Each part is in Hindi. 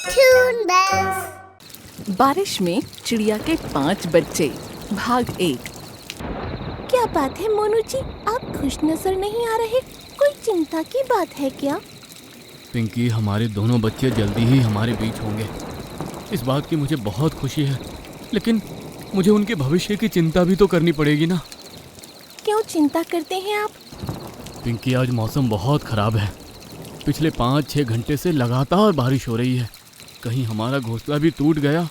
Twin bells. बारिश में चिड़िया के 5 बच्चे भाग 1। क्या बात है मोनू जी, आप खुश नजर नहीं आ रहे? कोई चिंता की बात है क्या? पिंकी, हमारे दोनों बच्चे जल्दी ही हमारे बीच होंगे। इस बात की मुझे बहुत खुशी है, लेकिन मुझे उनके भविष्य की चिंता भी तो करनी पड़ेगी ना। क्यों चिंता करते हैं आप? पिंकी, आज मौसम बहुत ख़राब है। पिछले 5-6 घंटे से लगातार बारिश हो रही है। कहीं हमारा घोंसला भी टूट गया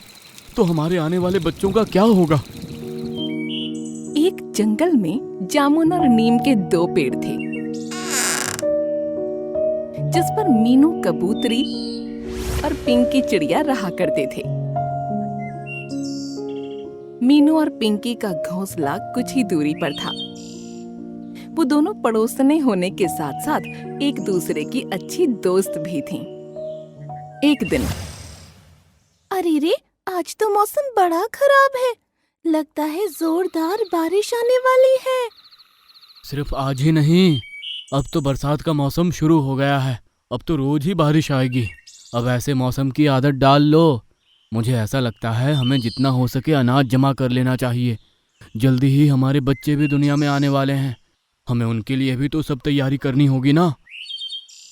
तो हमारे आने वाले बच्चों का क्या होगा? एक जंगल में जामुन और नीम के 2 पेड़ थे, जिस पर मीनू कबूतरी और पिंकी चिड़िया रहा करते थे। मीनू और पिंकी का घोंसला कुछ ही दूरी पर था। वो दोनों पड़ोसने होने के साथ साथ एक दूसरे की अच्छी दोस्त भी थीं। एक दिन, अरे रे, आज तो मौसम बड़ा खराब है। लगता है जोरदार बारिश आने वाली है। सिर्फ आज ही नहीं, अब तो बरसात का मौसम शुरू हो गया है। अब तो रोज ही बारिश आएगी। अब ऐसे मौसम की आदत डाल लो। मुझे ऐसा लगता है हमें जितना हो सके अनाज जमा कर लेना चाहिए। जल्दी ही हमारे बच्चे भी दुनिया में आने वाले हैं। हमें उनके लिए भी तो सब तैयारी करनी होगी ना।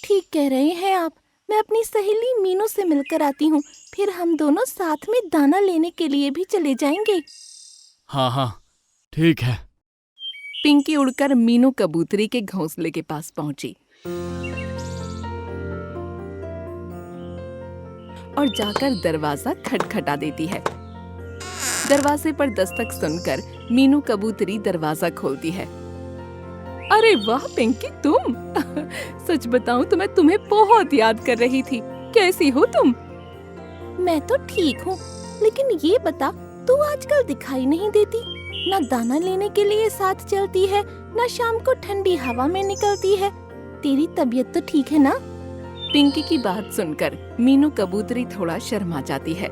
ठीक कह रहे हैं आप। मैं अपनी सहेली मीनू से मिलकर आती हूँ, फिर हम दोनों साथ में दाना लेने के लिए भी चले जाएंगे। हाँ, ठीक है। पिंकी उड़कर मीनू कबूतरी के घोंसले के पास पहुंची और जाकर दरवाजा खटखटा देती है। दरवाजे पर दस्तक सुनकर मीनू कबूतरी दरवाजा खोलती है। अरे वाह पिंकी, तुम! सच बताऊं तो मैं तुम्हें बहुत याद कर रही थी। कैसी हो तुम? मैं तो ठीक हूँ, लेकिन ये बता, तू आजकल दिखाई नहीं देती। ना दाना लेने के लिए साथ चलती है, ना शाम को ठंडी हवा में निकलती है। तेरी तबीयत तो ठीक है ना? पिंकी की बात सुनकर मीनू कबूतरी थोड़ा शर्मा जाती है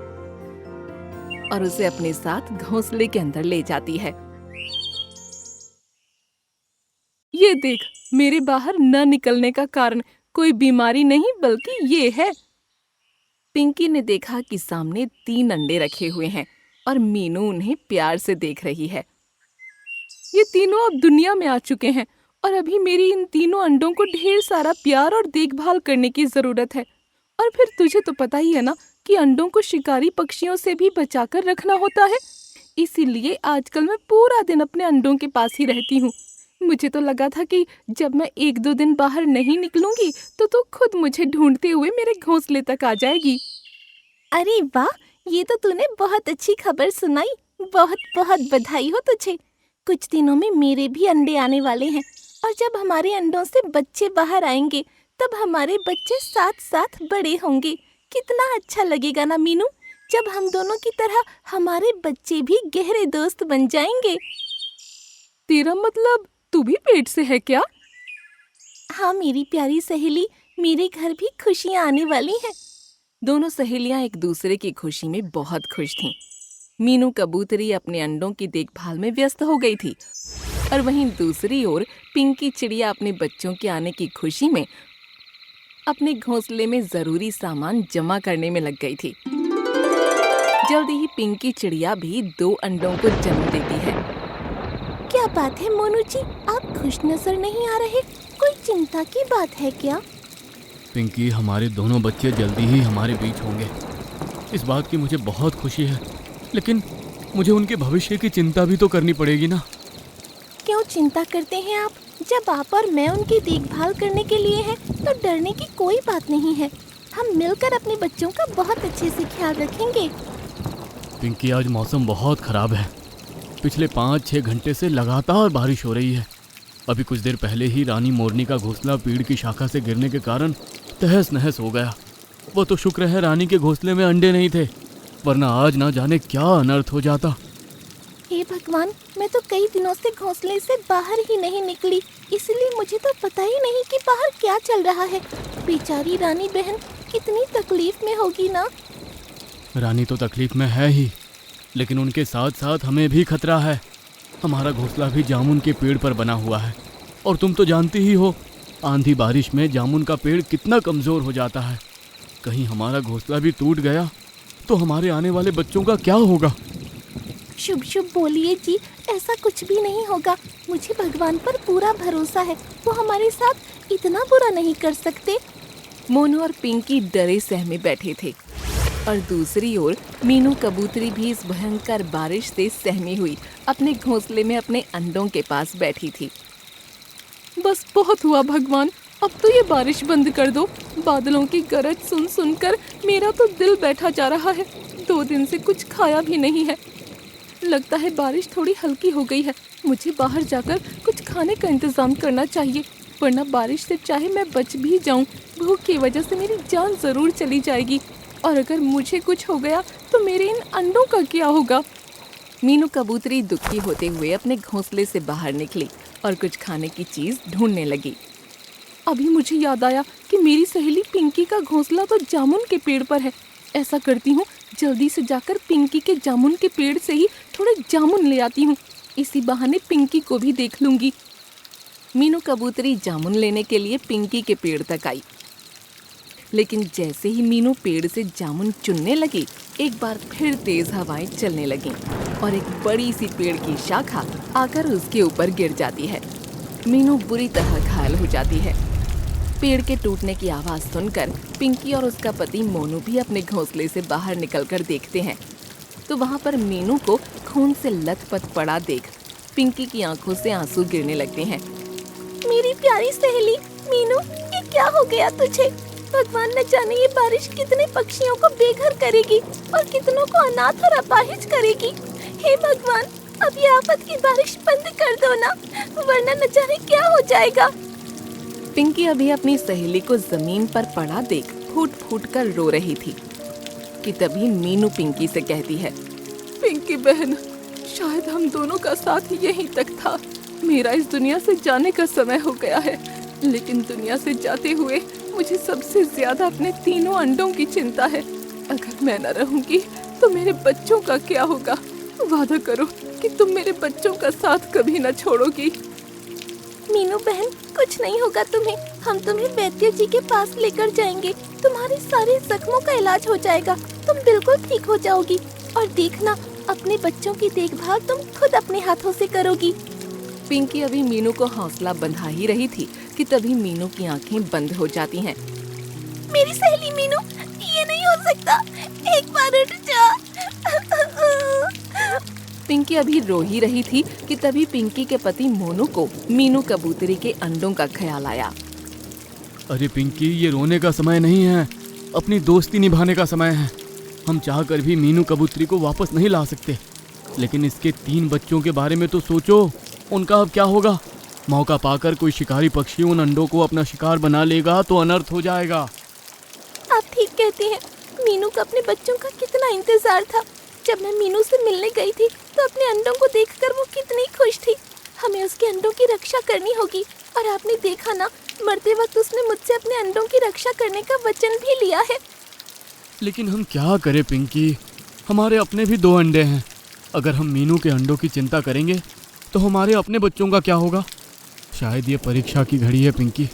और उसे अपने साथ घोंसले के अंदर ले जाती है। ये देख, मेरे बाहर न निकलने का कारण कोई बीमारी नहीं बल्कि ये है। पिंकी ने देखा कि सामने 3 अंडे रखे हुए हैं और मीनू उन्हें प्यार से देख रही है। ये तीनों अब दुनिया में आ चुके हैं और अभी मेरी इन तीनों अंडों को ढेर सारा प्यार और देखभाल करने की जरूरत है। और फिर तुझे तो पता ही है ना कि अंडों को शिकारी पक्षियों से भी बचाकर रखना होता है। इसीलिए आजकल मैं पूरा दिन अपने अंडों के पास ही रहती हूँ। मुझे तो लगा था कि जब मैं 1-2 दिन बाहर नहीं निकलूंगी तो तू खुद मुझे ढूंढते हुए मेरे घोंसले तक आ जाएगी। अरे वाह, ये तो तूने बहुत अच्छी खबर सुनाई। बहुत बहुत बधाई हो तुझे। कुछ दिनों में मेरे भी अंडे आने वाले हैं और जब हमारे अंडों से बच्चे बाहर आएंगे तब हमारे बच्चे साथ साथ बड़े होंगे। कितना अच्छा लगेगा ना मीनू, जब हम दोनों की तरह हमारे बच्चे भी गहरे दोस्त बन जाएंगे। तेरा मतलब तू भी पेट से है क्या? हाँ मेरी प्यारी सहेली, मेरे घर भी खुशियाँ आने वाली हैं। दोनों सहेलियां एक दूसरे की खुशी में बहुत खुश थीं। मीनू कबूतरी अपने अंडों की देखभाल में व्यस्त हो गई थी और वहीं दूसरी ओर पिंकी चिड़िया अपने बच्चों के आने की खुशी में अपने घोंसले में जरूरी सामान जमा करने में लग गई थी। जल्दी ही पिंकी चिड़िया भी 2 अंडों को जन्म देती है। क्या बात है मोनू जी, आप खुश नजर नहीं आ रहे? कोई चिंता की बात है क्या? पिंकी, हमारे दोनों बच्चे जल्दी ही हमारे बीच होंगे। इस बात की मुझे बहुत खुशी है, लेकिन मुझे उनके भविष्य की चिंता भी तो करनी पड़ेगी ना। क्यों चिंता करते हैं आप? जब आप और मैं उनकी देखभाल करने के लिए हैं तो डरने की कोई बात नहीं है। हम मिलकर अपने बच्चों का बहुत अच्छे से ख्याल रखेंगे। पिंकी, आज मौसम बहुत ख़राब है। पिछले 5-6 घंटे से लगातार बारिश हो रही है। अभी कुछ देर पहले ही रानी मोरनी का घोंसला पेड़ की शाखा से गिरने के कारण तहस नहस हो गया। वो तो शुक्र है रानी के घोंसले में अंडे नहीं थे, वरना आज ना जाने क्या अनर्थ हो जाता। हे भगवान, मैं तो कई दिनों से घोंसले से बाहर ही नहीं निकली, इसलिए मुझे तो पता ही नहीं कि बाहर क्या चल रहा है। बेचारी रानी बहन कितनी तकलीफ में होगी ना। रानी तो तकलीफ में है ही, लेकिन उनके साथ साथ हमें भी खतरा है। हमारा घोंसला भी जामुन के पेड़ पर बना हुआ है और तुम तो जानती ही हो, आंधी बारिश में जामुन का पेड़ कितना कमज़ोर हो जाता है। कहीं हमारा घोंसला भी टूट गया तो हमारे आने वाले बच्चों का क्या होगा? शुभ शुभ बोलिए जी, ऐसा कुछ भी नहीं होगा। मुझे भगवान पर पूरा भरोसा है, वो हमारे साथ इतना बुरा नहीं कर सकते। मोनू और पिंकी डरे सहमे बैठे थे और दूसरी ओर मीनू कबूतरी भी इस भयंकर बारिश से सहमी हुई अपने घोंसले में अपने अंडों के पास बैठी थी। बस बहुत हुआ भगवान, अब तो ये बारिश बंद कर दो। बादलों की गरज सुन सुनकर मेरा तो दिल बैठा जा रहा है। 2 दिन से कुछ खाया भी नहीं है। लगता है बारिश थोड़ी हल्की हो गई है। मुझे बाहर जाकर कुछ खाने का इंतजाम करना चाहिए, वरना बारिश से चाहे मैं बच भी जाऊं, भूख की वजह से मेरी जान जरूर चली जाएगी। और अगर मुझे कुछ हो गया तो मेरे इन अंडों का क्या होगा? मीनू कबूतरी दुखी होते हुए अपने घोंसले से बाहर निकली और कुछ खाने की चीज ढूंढने लगी। अभी मुझे याद आया कि मेरी सहेली पिंकी का घोंसला तो जामुन के पेड़ पर है। ऐसा करती हूँ, जल्दी से जाकर पिंकी के जामुन के पेड़ से ही थोड़े जामुन ले आती हूँ। इसी बहाने पिंकी को भी देख लूंगी। मीनू कबूतरी जामुन लेने के लिए पिंकी के पेड़ तक आई, लेकिन जैसे ही मीनू पेड़ से जामुन चुनने लगी, एक बार फिर तेज हवाएं चलने लगीं और एक बड़ी सी पेड़ की शाखा आकर उसके ऊपर गिर जाती है। मीनू बुरी तरह घायल हो जाती है। पेड़ के टूटने की आवाज सुनकर पिंकी और उसका पति मोनू भी अपने घोंसले से बाहर निकलकर देखते हैं, तो वहाँ पर मीनू को खून से लथपथ पड़ा देख पिंकी की आंखों से आंसू गिरने लगते हैं। मेरी प्यारी सहेली मीनू, ये क्या हो गया तुझे? भगवान न जाने ये बारिश कितने पक्षियों को बेघर करेगी और कितनों को अनाथ और अपाहिज करेगी। हे भगवान, अब ये आफत की बारिश बंद कर दो ना, वरना न जाने क्या हो जाएगा। पिंकी अभी अपनी सहेली को जमीन पर पड़ा देख फूट फूट कर रो रही थी कि तभी मीनू पिंकी से कहती है, पिंकी बहन, शायद हम दोनों का साथ यहीं तक था। मेरा इस दुनिया से जाने का समय हो गया है, लेकिन दुनिया से जाते हुए मुझे सबसे ज्यादा अपने 3 अंडों की चिंता है। अगर मैं न रहूंगी तो मेरे बच्चों का क्या होगा? वादा करो कि तुम मेरे बच्चों का साथ कभी न छोड़ोगी। मीनू बहन, कुछ नहीं होगा तुम्हें। हम तुम्हें वैद्य जी के पास लेकर जाएंगे। तुम्हारे सारे जख्मों का इलाज हो जाएगा। तुम बिल्कुल ठीक हो जाओगी। और देखना, अपने बच्चों की देखभाल तुम खुद अपने हाथों से करोगी। पिंकी अभी मीनू को हौसला बंधा ही रही थी कि तभी मीनू की आंखें बंद हो जाती हैं। मेरी सहेली मीनू, ये नहीं हो सकता। एक बार उठ जा। पिंकी अभी रो ही रही थी कि तभी पिंकी के पति मोनू को मीनू कबूतरी के अंडों का ख्याल आया। अरे पिंकी, ये रोने का समय नहीं है, अपनी दोस्ती निभाने का समय है। हम चाहकर भी मीनू कबूतरी को वापस नहीं ला सकते, लेकिन इसके 3 बच्चों के बारे में तो सोचो, उनका अब क्या होगा? मौका पाकर कोई शिकारी पक्षी उन अंडों को अपना शिकार बना लेगा तो अनर्थ हो जाएगा। आप ठीक कहते हैं। मीनू को अपने बच्चों का कितना इंतजार था। जब मैं मीनू से मिलने गई थी तो अपने अंडों को देखकर वो कितनी खुश थी। हमें उसके अंडों की रक्षा करनी होगी। और आपने देखा ना, मरते वक्त उसने मुझसे अपने अंडों की रक्षा करने का वचन भी लिया है। लेकिन हम क्या करें पिंकी, हमारे अपने भी 2 अंडे हैं। अगर हम मीनू के अंडों की चिंता करेंगे तो हमारे अपने बच्चों का क्या होगा? शायद ये परीक्षा की घड़ी है पिंकी।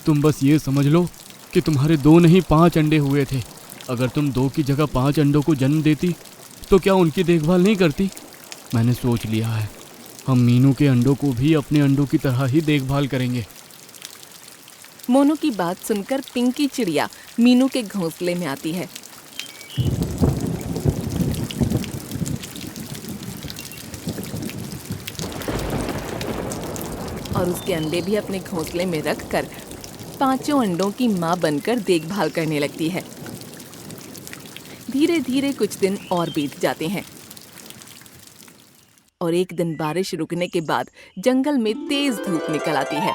तुम बस ये समझ लो कि तुम्हारे 2 नहीं 5 अंडे हुए थे। अगर तुम 2 की जगह 5 अंडों को जन्म देती तो क्या उनकी देखभाल नहीं करती? मैंने सोच लिया है, हम मीनू के अंडों को भी अपने अंडों की तरह ही देखभाल करेंगे। मोनू की बात सुनकर पिंकी चिड़िया मीनू के घोंसले में आती है। और उसके अंडे भी अपने घोंसले में रखकर 5 अंडों की मां बनकर देखभाल करने लगती है। धीरे धीरे कुछ दिन और बीत जाते हैं और एक दिन बारिश रुकने के बाद जंगल में तेज धूप निकल आती है।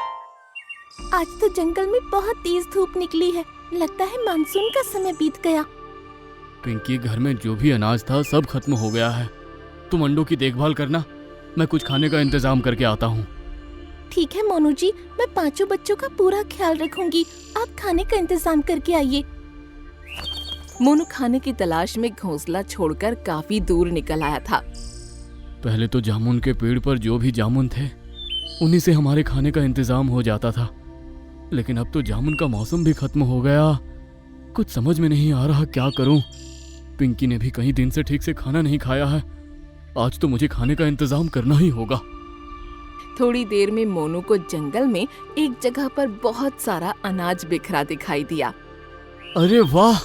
आज तो जंगल में बहुत तेज धूप निकली है। लगता है मानसून का समय बीत गया। पिंकी, घर में जो भी अनाज था सब खत्म हो गया है। तुम अंडों की देखभाल करना, मैं कुछ खाने का इंतजाम करके आता हूँ। ठीक है मोनू जी, मैं 5 बच्चों का पूरा ख्याल रखूंगी। आप खाने का इंतजाम करके आइए। मोनू खाने की तलाश में घोंसला छोड़कर काफी दूर निकल आया था। पहले तो जामुन के पेड़ पर जो भी जामुन थे उन्हीं से हमारे खाने का इंतजाम हो जाता था, लेकिन अब तो जामुन का मौसम भी खत्म हो गया। कुछ समझ में नहीं आ रहा क्या करूं। पिंकी ने भी कई दिन से ठीक से खाना नहीं खाया है। आज तो मुझे खाने का इंतजाम करना ही होगा। थोड़ी देर में मोनू को जंगल में एक जगह पर बहुत सारा अनाज बिखरा दिखाई दिया। अरे वाह,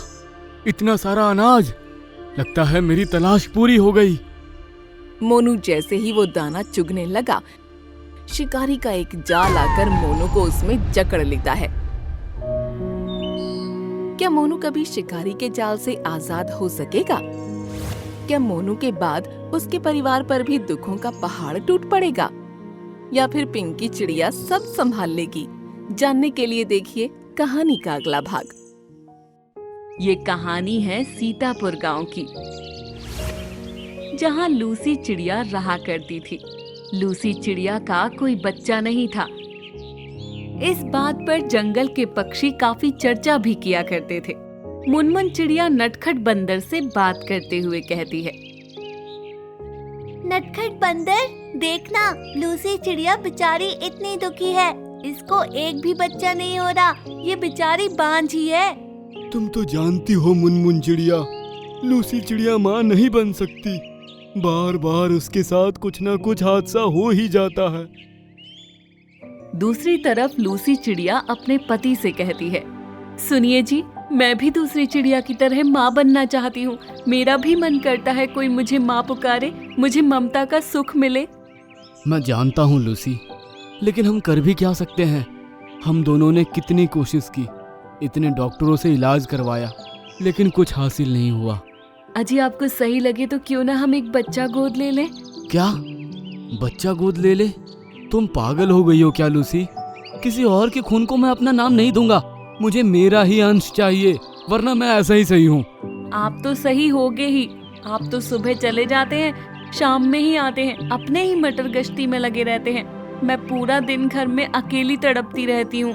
इतना सारा अनाज! लगता है मेरी तलाश पूरी हो गई। मोनू जैसे ही वो दाना चुगने लगा, शिकारी का एक जाल आकर मोनू को उसमें जकड़ लेता है। क्या मोनू कभी शिकारी के जाल से आजाद हो सकेगा? क्या मोनू के बाद उसके परिवार पर भी दुखों का पहाड़ टूट पड़ेगा? या फिर पिंकी चिड़िया सब संभाल लेगी? जानने के लिए देखिए कहानी का अगला भाग। ये कहानी है सीतापुर गांव की, जहां लूसी चिड़िया रहा करती थी। लूसी चिड़िया का कोई बच्चा नहीं था। इस बात पर जंगल के पक्षी काफी चर्चा भी किया करते थे। मुनमुन चिड़िया नटखट बंदर से बात करते हुए कहती है, नटखट बंदर, देखना लूसी चिड़िया बेचारी इतनी दुखी है। इसको एक भी बच्चा नहीं हो रहा। ये बेचारी बांझ ही है। तुम तो जानती हो मुनमुन चिड़िया, लूसी चिड़िया माँ नहीं बन सकती। बार बार उसके साथ कुछ ना कुछ हादसा हो ही जाता है। दूसरी तरफ लूसी चिड़िया अपने पति से कहती है, सुनिए जी, मैं भी दूसरी चिड़िया की तरह माँ बनना चाहती हूँ। मेरा भी मन करता है कोई मुझे माँ पुकारे, मुझे ममता का सुख मिले। मैं जानता हूँ लूसी, लेकिन हम कर भी क्या सकते हैं। हम दोनों ने कितनी कोशिश की, इतने डॉक्टरों से इलाज करवाया, लेकिन कुछ हासिल नहीं हुआ। अजी आपको सही लगे तो क्यों ना हम एक बच्चा गोद ले लें? क्या? बच्चा गोद ले ले? तुम पागल हो गई हो क्या लूसी? किसी और के खून को मैं अपना नाम नहीं दूंगा। मुझे मेरा ही अंश चाहिए, वरना मैं ऐसा ही सही हूँ। आप तो सही होगे ही। आप तो सुबह चले जाते हैं, शाम में ही आते हैं, अपने ही मटर गश्ती में लगे रहते हैं। मैं पूरा दिन घर में अकेली तड़पती रहती हूँ।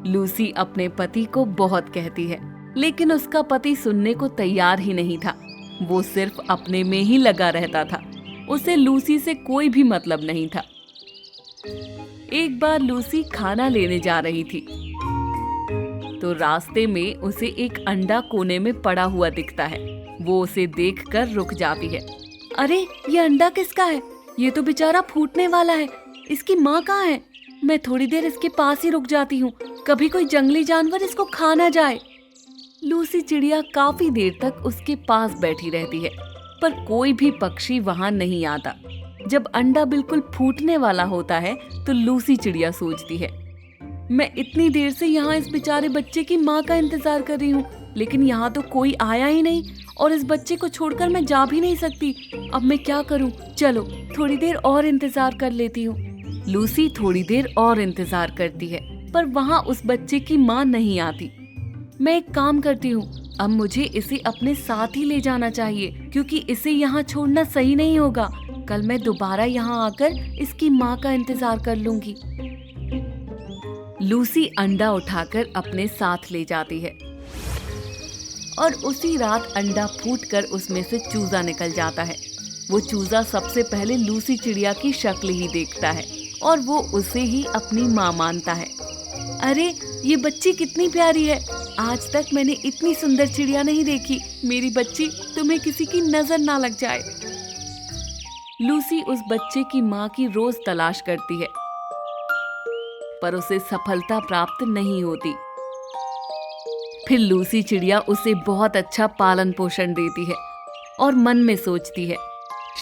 लूसी अपने पति को बहुत कहती है, लेकिन उसका पति सुनने को तैयार ही नहीं था। वो सिर्फ अपने में ही लगा रहता था। उसे लूसी से कोई भी मतलब नहीं था। एक बार लूसी खाना लेने जा रही थी तो रास्ते में उसे एक अंडा कोने में पड़ा हुआ दिखता है। वो उसे देखकर रुक जाती है। अरे ये अंडा किसका है? ये तो बेचारा फूटने वाला है। इसकी माँ कहाँ है? मैं थोड़ी देर इसके पास ही रुक जाती हूँ, कभी कोई जंगली जानवर इसको खा ना जाए। लूसी चिड़िया काफी देर तक उसके पास बैठी रहती है, पर कोई भी पक्षी वहां नहीं आता। जब अंडा बिल्कुल फूटने वाला होता है तो लूसी चिड़िया सोचती है, मैं इतनी देर से यहाँ इस बेचारे बच्चे की माँ का इंतजार कर रही हूँ, लेकिन यहाँ तो कोई आया ही नहीं और इस बच्चे को छोड़कर मैं जा भी नहीं सकती। अब मैं क्या करूँ? चलो थोड़ी देर और इंतजार कर लेती हूँ। लूसी थोड़ी देर और इंतजार करती है, पर वहाँ उस बच्चे की माँ नहीं आती। मैं एक काम करती हूँ, अब मुझे इसे अपने साथ ही ले जाना चाहिए, क्योंकि इसे यहाँ छोड़ना सही नहीं होगा। कल मैं दोबारा यहाँ आकर इसकी माँ का इंतजार कर लूंगी। लूसी अंडा उठाकर अपने साथ ले जाती है और उसी रात अंडा फूटकर उसमें से चूजा निकल जाता है। वो चूजा सबसे पहले लूसी चिड़िया की शक्ल ही देखता है और वो उसे ही अपनी माँ मानता है। अरे ये बच्ची कितनी प्यारी है, आज तक मैंने इतनी सुंदर चिड़िया नहीं देखी। मेरी बच्ची, तुम्हें किसी की नजर ना लग जाए। लूसी उस बच्चे की माँ की रोज तलाश करती है, पर उसे सफलता प्राप्त नहीं होती। फिर लूसी चिड़िया उसे बहुत अच्छा पालन पोषण देती है और मन में सोचती है,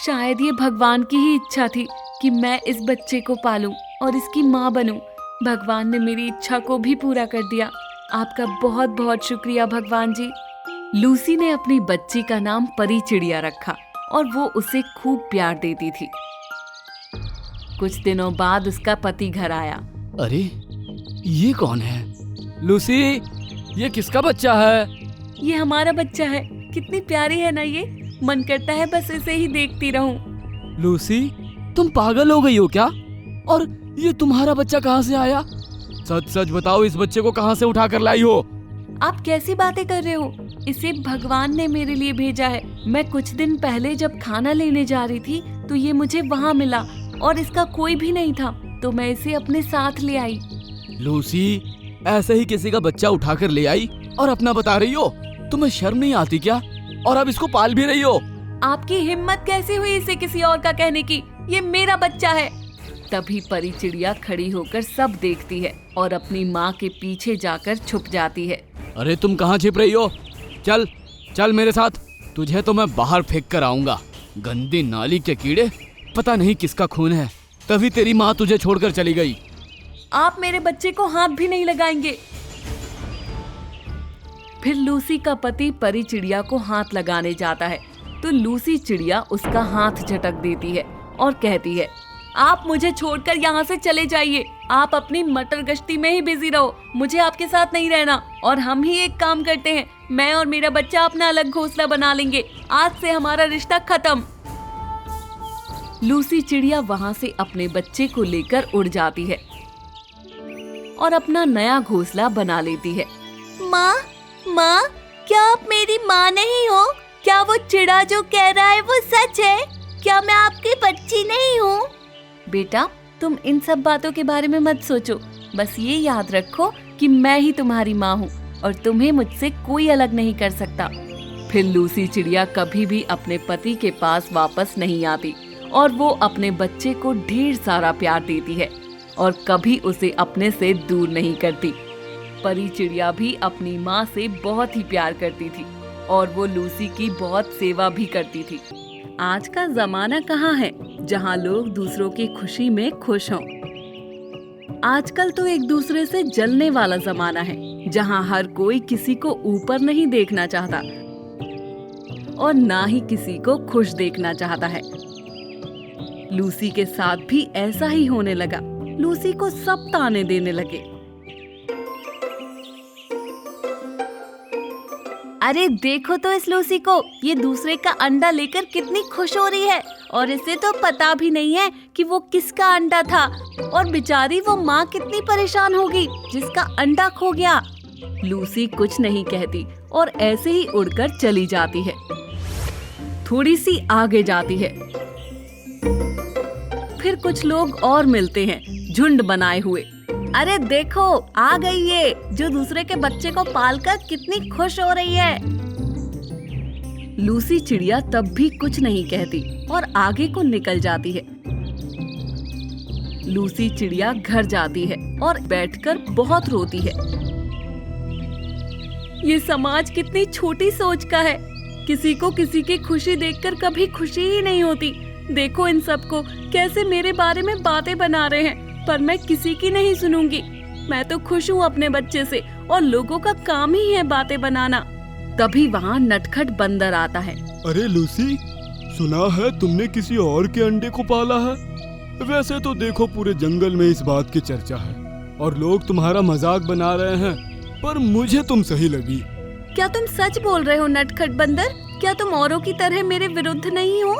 शायद ये भगवान की ही इच्छा थी कि मैं इस बच्चे को पालूं और इसकी माँ बनूं। भगवान ने मेरी इच्छा को भी पूरा कर दिया। आपका बहुत बहुत शुक्रिया भगवान जी। लूसी ने अपनी बच्ची का नाम परी चिड़िया रखा और वो उसे खूब प्यार देती थी। कुछ दिनों बाद उसका पति घर आया। अरे ये कौन है? लूसी, ये किसका बच्चा है? ये हमारा बच्चा है। कितनी प्यारी है ना ये, मन करता है बस इसे ही देखती रहूं। लूसी, तुम पागल हो गई हो क्या? और ये तुम्हारा बच्चा कहाँ से आया? सच सच बताओ, इस बच्चे को कहाँ से उठा कर लाई हो? आप कैसी बातें कर रहे हो? इसे भगवान ने मेरे लिए भेजा है। मैं कुछ दिन पहले जब खाना लेने जा रही थी तो ये मुझे वहाँ मिला और इसका कोई भी नहीं था, तो मैं इसे अपने साथ ले आई। लूसी, ऐसे ही किसी का बच्चा उठाकर ले आई और अपना बता रही हो? तुम्हें शर्म नहीं आती क्या? और अब इसको पाल भी रही हो। आपकी हिम्मत कैसे हुई इसे किसी और का कहने की? ये मेरा बच्चा है। तभी परी चिड़िया खड़ी होकर सब देखती है और अपनी माँ के पीछे जाकर छुप जाती है। अरे तुम कहाँ छिप रही हो? चल चल मेरे साथ, तुझे तो मैं बाहर फेंक कर आऊंगा। गंदी नाली के कीड़े, पता नहीं किसका खून है, तभी तेरी माँ तुझे छोड़कर चली गई। आप मेरे बच्चे को हाथ भी नहीं लगाएंगे। फिर लूसी का पति परी चिड़िया को हाथ लगाने जाता है तो लूसी चिड़िया उसका हाथ झटक देती है और कहती है, आप मुझे छोड़कर यहाँ से चले जाइए। आप अपनी मटर गश्ती में ही बिजी रहो, मुझे आपके साथ नहीं रहना। और हम ही एक काम करते हैं, मैं और मेरा बच्चा अपना अलग घोंसला बना लेंगे। आज से हमारा रिश्ता खत्म। लूसी चिड़िया वहाँ से अपने बच्चे को लेकर उड़ जाती है और अपना नया घोंसला बना लेती है। माँ, माँ, क्या आप मेरी माँ नहीं हो? क्या वो चिड़ा जो कह रहा है वो सच है? क्या मैं आपकी बच्ची नहीं हूँ? बेटा, तुम इन सब बातों के बारे में मत सोचो। बस ये याद रखो कि मैं ही तुम्हारी माँ हूँ और तुम्हें मुझसे कोई अलग नहीं कर सकता। फिर लूसी चिड़िया कभी भी अपने पति के पास वापस नहीं आती और वो अपने बच्चे को ढेर सारा प्यार देती है और कभी उसे अपने से दूर नहीं करती। परी चिड़िया भी अपनी माँ से बहुत ही प्यार करती थी और वो लूसी की बहुत सेवा भी करती थी। आज का जमाना कहाँ है जहाँ लोग दूसरों की खुशी में खुश हों। आजकल तो एक दूसरे से जलने वाला जमाना है जहाँ हर कोई किसी को ऊपर नहीं देखना चाहता और ना ही किसी को खुश देखना चाहता है। लूसी के साथ भी ऐसा ही होने लगा। लूसी को सब ताने देने लगे। अरे देखो तो इस लूसी को, ये दूसरे का अंडा लेकर कितनी खुश हो रही है और इसे तो पता भी नहीं है कि वो किसका अंडा था। और बेचारी वो माँ कितनी परेशान होगी जिसका अंडा खो गया। लूसी कुछ नहीं कहती और ऐसे ही उड़कर चली जाती है। थोड़ी सी आगे जाती है, फिर कुछ लोग और मिलते हैं झुंड बनाए हुए। अरे देखो, आ गई ये जो दूसरे के बच्चे को पालकर कितनी खुश हो रही है। लूसी चिड़िया तब भी कुछ नहीं कहती और आगे को निकल जाती है। लूसी चिड़िया घर जाती है और बैठकर बहुत रोती है। ये समाज कितनी छोटी सोच का है। किसी को किसी की खुशी देखकर कभी खुशी ही नहीं होती। देखो इन सबको कैसे मेरे बारे में बातें बना रहे हैं, पर मैं किसी की नहीं सुनूंगी। मैं तो खुश हूँ अपने बच्चे से और लोगों का काम ही है बातें बनाना। तभी वहाँ नटखट बंदर आता है। अरे लूसी, सुना है तुमने किसी और के अंडे को पाला है? वैसे तो देखो पूरे जंगल में इस बात की चर्चा है और लोग तुम्हारा मजाक बना रहे हैं, पर मुझे तुम सही लगी। क्या तुम सच बोल रहे हो नटखट बंदर? क्या तुम औरों की तरह मेरे विरुद्ध नहीं हो?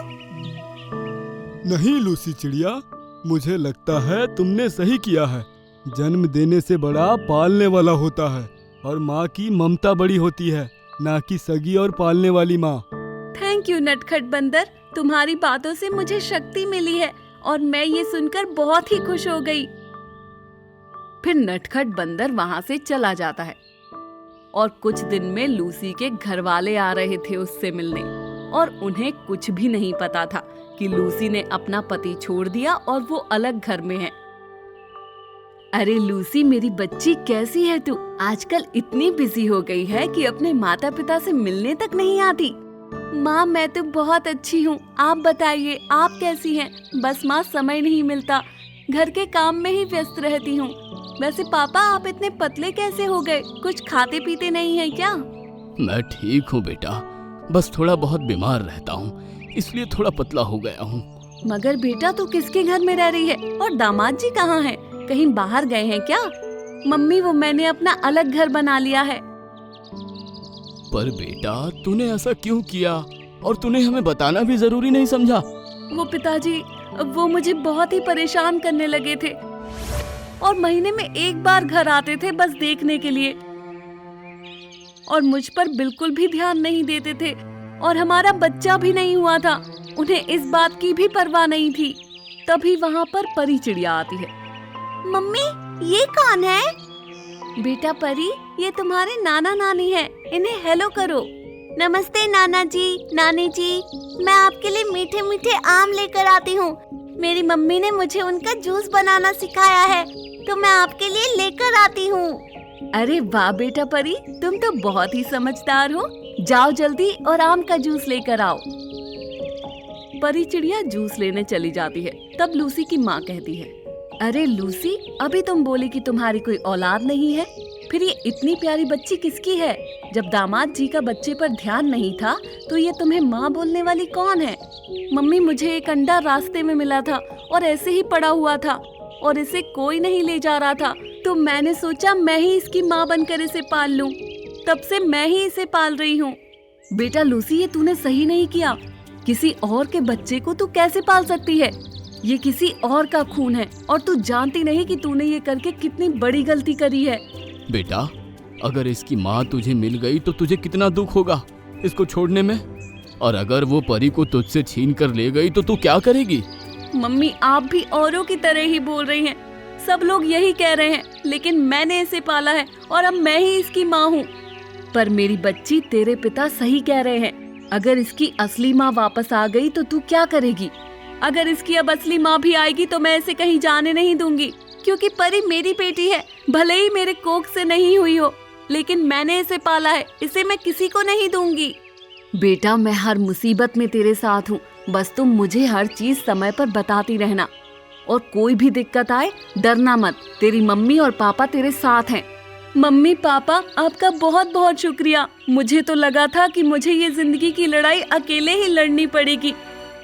नहीं लूसी चिड़िया, मुझे लगता है तुमने सही किया है। जन्म देने से बड़ा पालने वाला होता है और माँ की ममता बड़ी होती है, ना कि सगी और पालने वाली माँ। थैंक यू नटखट बंदर, तुम्हारी बातों से मुझे शक्ति मिली है और मैं ये सुनकर बहुत ही खुश हो गई। फिर नटखट बंदर वहाँ से चला जाता है और कुछ दिन में लूसी के घर वाले आ रहे थे उससे मिलने और उन्हें कुछ भी नहीं पता था कि लूसी ने अपना पति छोड़ दिया और वो अलग घर में है। अरे लूसी मेरी बच्ची, कैसी है तू? आजकल इतनी बिजी हो गई है कि अपने माता पिता से मिलने तक नहीं आती। माँ, मैं तो बहुत अच्छी हूँ, आप बताइए आप कैसी हैं? बस माँ समय नहीं मिलता, घर के काम में ही व्यस्त रहती हूँ। वैसे पापा, आप इतने पतले कैसे हो गए? कुछ खाते पीते नहीं है क्या? मैं ठीक हूँ बेटा, बस थोड़ा बहुत बीमार रहता हूँ, इसलिए थोड़ा पतला हो गया हूँ। मगर बेटा, तू किसके घर में रह रही है और दामाद जी कहाँ हैं? कहीं बाहर गए हैं क्या? मम्मी, वो मैंने अपना अलग घर बना लिया है। पर बेटा, तूने ऐसा क्यों किया और तूने हमें बताना भी जरूरी नहीं समझा? वो पिताजी, वो मुझे बहुत ही परेशान करने लगे थे और महीने में एक बार घर आते थे बस देखने के लिए और मुझ पर बिल्कुल भी ध्यान नहीं देते थे और हमारा बच्चा भी नहीं हुआ था। उन्हें इस बात की भी परवाह नहीं थी। तभी वहाँ पर परी चिड़िया आती है। मम्मी, ये कौन है? बेटा परी, ये तुम्हारे नाना नानी है, इन्हें हेलो करो। नमस्ते नाना जी, नानी जी, मैं आपके लिए मीठे मीठे आम लेकर आती हूँ। मेरी मम्मी ने मुझे उनका जूस बनाना सिखाया है, तो मैं आपके लिए लेकर आती हूँ। अरे वाह बेटा परी, तुम तो बहुत ही समझदार हो। जाओ जल्दी और आम का जूस लेकर आओ। परी चिड़िया जूस लेने चली जाती है। तब लूसी की माँ कहती है, अरे लूसी, अभी तुम बोली कि तुम्हारी कोई औलाद नहीं है, फिर ये इतनी प्यारी बच्ची किसकी है? जब दामाद जी का बच्चे पर ध्यान नहीं था तो ये तुम्हें माँ बोलने वाली कौन है? मम्मी, मुझे एक अंडा रास्ते में मिला था और ऐसे ही पड़ा हुआ था और इसे कोई नहीं ले जा रहा था, तो मैंने सोचा मैं ही इसकी माँ बनकर इसे पाल लूं। तब से मैं ही इसे पाल रही हूँ। बेटा लूसी, ये तूने सही नहीं किया। किसी और के बच्चे को तू कैसे पाल सकती है? ये किसी और का खून है और तू जानती नहीं कि तूने ये करके कितनी बड़ी गलती करी है। बेटा, अगर इसकी माँ तुझे मिल गई तो तुझे कितना दुख होगा इसको छोड़ने में, और अगर वो परी को तुझसे छीन कर ले गई तो तू क्या करेगी? मम्मी, आप भी औरों की तरह ही बोल रही हैं। सब लोग यही कह रहे हैं, लेकिन मैंने इसे पाला है और अब मैं ही इसकी माँ हूँ। पर मेरी बच्ची, तेरे पिता सही कह रहे हैं। अगर इसकी असली माँ वापस आ गई तो तू क्या करेगी? अगर इसकी अब असली माँ भी आएगी तो मैं इसे कहीं जाने नहीं दूंगी, क्योंकि परी मेरी बेटी है। भले ही मेरे कोख से नहीं हुई हो, लेकिन मैंने इसे पाला है, इसे मैं किसी को नहीं दूंगी। बेटा, मैं हर मुसीबत में तेरे साथ हूँ, बस तुम मुझे हर चीज समय पर बताती रहना, और कोई भी दिक्कत आए डरना मत, तेरी मम्मी और पापा तेरे साथ हैं। मम्मी पापा, आपका बहुत बहुत शुक्रिया। मुझे तो लगा था कि मुझे ये जिंदगी की लड़ाई अकेले ही लड़नी पड़ेगी,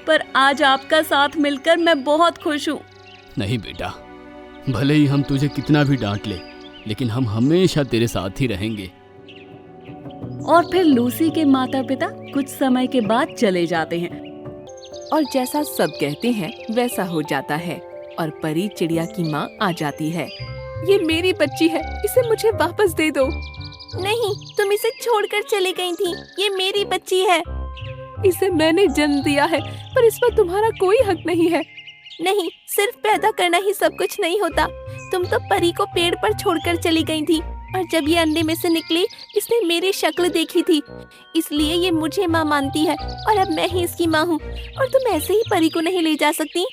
पर आज आपका साथ मिलकर मैं बहुत खुश हूँ। नहीं बेटा, भले ही हम तुझे कितना भी डांट ले, लेकिन हम हमेशा तेरे साथ ही रहेंगे। और फिर लूसी के माता पिता कुछ समय के बाद चले जाते हैं। और जैसा सब कहते हैं वैसा हो जाता है और परी चिड़िया की माँ आ जाती है। ये मेरी बच्ची है, इसे मुझे वापस दे दो। नहीं, तुम इसे छोड़कर चली गई थी, ये मेरी बच्ची है। इसे मैंने जन्म दिया है, पर इस पर तुम्हारा कोई हक नहीं है। नहीं, सिर्फ पैदा करना ही सब कुछ नहीं होता। तुम तो परी को पेड़ पर छोड़कर चली गई थी, और जब ये अंडे में से निकली इसने मेरी शक्ल देखी थी, इसलिए ये मुझे माँ मानती है, और अब मैं ही इसकी माँ हूँ, और तुम ऐसे ही परी को नहीं ले जा सकती।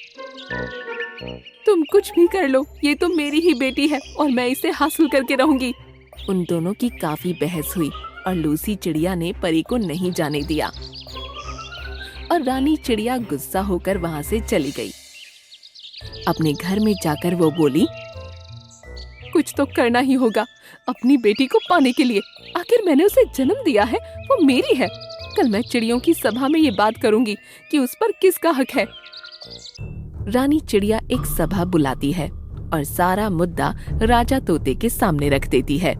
तुम कुछ भी कर लो, ये तो मेरी ही बेटी है और मैं इसे हासिल करके रहूंगी। उन दोनों की काफी बहस हुई और लूसी चिड़िया ने परी को नहीं जाने दिया, और रानी चिड़िया गुस्सा होकर वहाँ से चली गई। अपने घर में जाकर वो बोली, कुछ तो करना ही होगा अपनी बेटी को पाने के लिए। आखिर मैंने उसे जन्म दिया है, वो मेरी है। कल मैं चिड़ियों की सभा में ये बात करूंगी कि उस पर किसका हक है। रानी चिड़िया एक सभा बुलाती है और सारा मुद्दा राजा तोते के सामने रख देती है।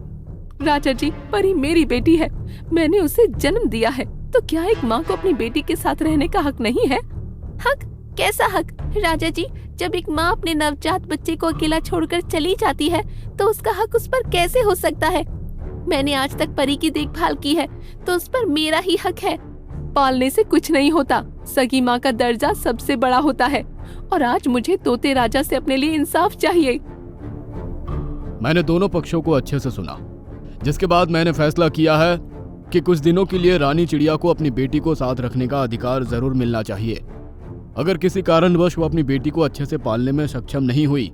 राजा जी, परी मेरी बेटी है, मैंने उसे जन्म दिया है, तो क्या एक माँ को अपनी बेटी के साथ रहने का हक नहीं है? हक? कैसा हक? राजा जी, जब एक माँ अपने नवजात बच्चे को अकेला छोड़कर चली जाती है तो उसका हक उस पर कैसे हो सकता है? मैंने आज तक परी की देखभाल की है, तो उस पर मेरा ही हक है। पालने से कुछ नहीं होता, सगी माँ का दर्जा सबसे बड़ा होता है, और आज मुझे तोते राजा से अपने लिए इंसाफ चाहिए। मैंने दोनों पक्षों को अच्छे से सुना, जिसके बाद मैंने फैसला किया है कि कुछ दिनों के लिए रानी चिड़िया को अपनी बेटी को साथ रखने का अधिकार जरूर मिलना चाहिए। अगर किसी कारणवश वो अपनी बेटी को अच्छे से पालने में सक्षम नहीं हुई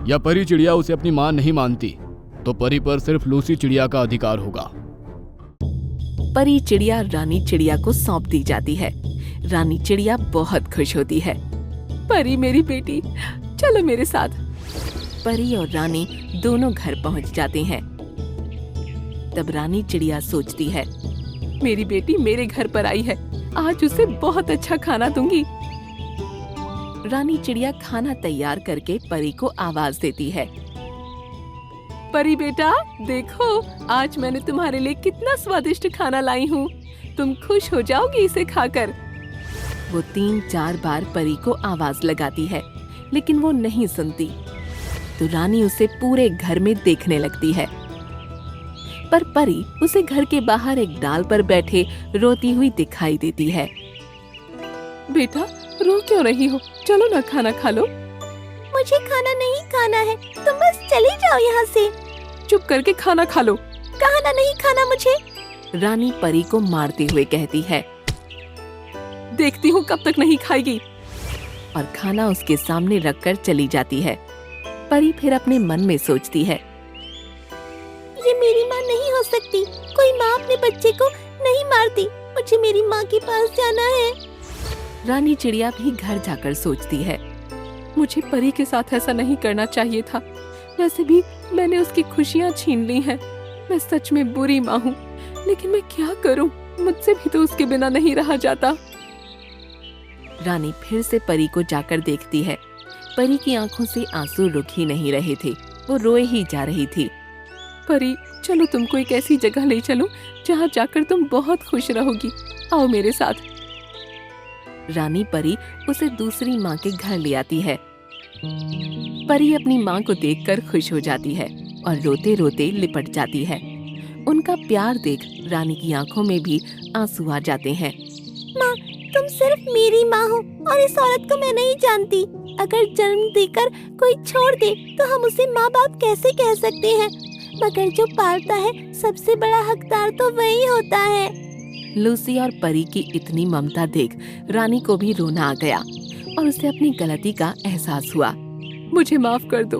या परी चिड़िया उसे अपनी मां नहीं मानती, तो परी पर सिर्फ लूसी चिड़िया का अधिकार होगा। परी चिड़िया रानी चिड़िया को सौंप दी जाती है। रानी चिड़िया बहुत खुश होती है। परी मेरी बेटी, चलो मेरे साथ। परी और रानी दोनों घर पहुंच जाते हैं। तब रानी चिड़िया सोचती है, मेरी बेटी मेरे घर पर आई है, आज उसे बहुत अच्छा खाना दूंगी। रानी चिड़िया खाना तैयार करके परी को आवाज देती है, परी बेटा देखो, आज मैंने तुम्हारे लिए कितना स्वादिष्ट खाना लाई हूँ, तुम खुश हो जाओगी इसे खाकर। वो 3-4 बार परी को आवाज लगाती है, लेकिन वो नहीं सुनती। तो रानी उसे पूरे घर में देखने लगती है, पर परी उसे घर के बाहर एक डाल पर बैठे रोती हुई दिखाई देती है। बेटा रो क्यों रही हो, चलो ना खाना खा लो। मुझे खाना नहीं खाना है, तुम बस चले जाओ यहाँ से। चुप करके खाना खा लो। कहा ना नहीं खाना मुझे। रानी परी को मारते हुए कहती है। देखती हूँ कब तक नहीं खाएगी। और खाना उसके सामने रखकर चली जाती है। परी फिर अपने मन में सोचती है, ये मेरी माँ नहीं हो सकती। कोई माँ अपने बच्चे को नहीं मारती। मुझे मेरी माँ के पास जाना है। रानी चिड़िया भी घर जाकर सोचती है, मुझे परी के साथ ऐसा नहीं करना चाहिए था। वैसे भी मैंने उसकी खुशियाँ छीन ली हैं। मैं सच में बुरी माँ हूँ, लेकिन मैं क्या करूँ? मुझसे भी तो उसके बिना नहीं रहा जाता। रानी फिर से परी को जाकर देखती है। परी की आंखों से आंसू रुक ही नहीं रहे थे, वो रोए ही जा रही थी। परी, चलो तुमको एक ऐसी जगह ले चलूं जहाँ जाकर तुम बहुत खुश रहोगी। आओ मेरे साथ। रानी परी उसे दूसरी माँ के घर ले आती है। परी अपनी माँ को देखकर खुश हो जाती है और रोते रोते लिपट जाती है। उनका प्यार देख रानी की आंखों में भी आंसू आ जाते हैं। माँ, तुम सिर्फ मेरी माँ हो और इस औरत को मैं नहीं जानती। अगर जन्म देकर कोई छोड़ दे तो हम उसे माँ बाप कैसे कह सकते हैं? मगर जो पालता है सबसे बड़ा हकदार तो वही होता है। लूसी और परी की इतनी ममता देख रानी को भी रोना आ गया और उसे अपनी गलती का एहसास हुआ। मुझे माफ कर दो।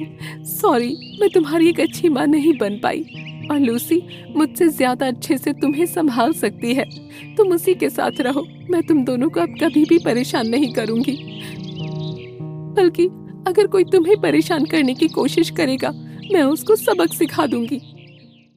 सॉरी, मैं तुम्हारी एक अच्छी माँ नहीं बन पाई। और लूसी मुझसे ज्यादा अच्छे से तुम्हें संभाल सकती है। तुम उसी के साथ रहो। मैं तुम दोनों को अब कभी भी परेशान नहीं करूंगी। बल्कि अगर कोई तुम्हें परेशान करने की कोशिश करेगा, मैं उसको सबक सिखा दूंगी।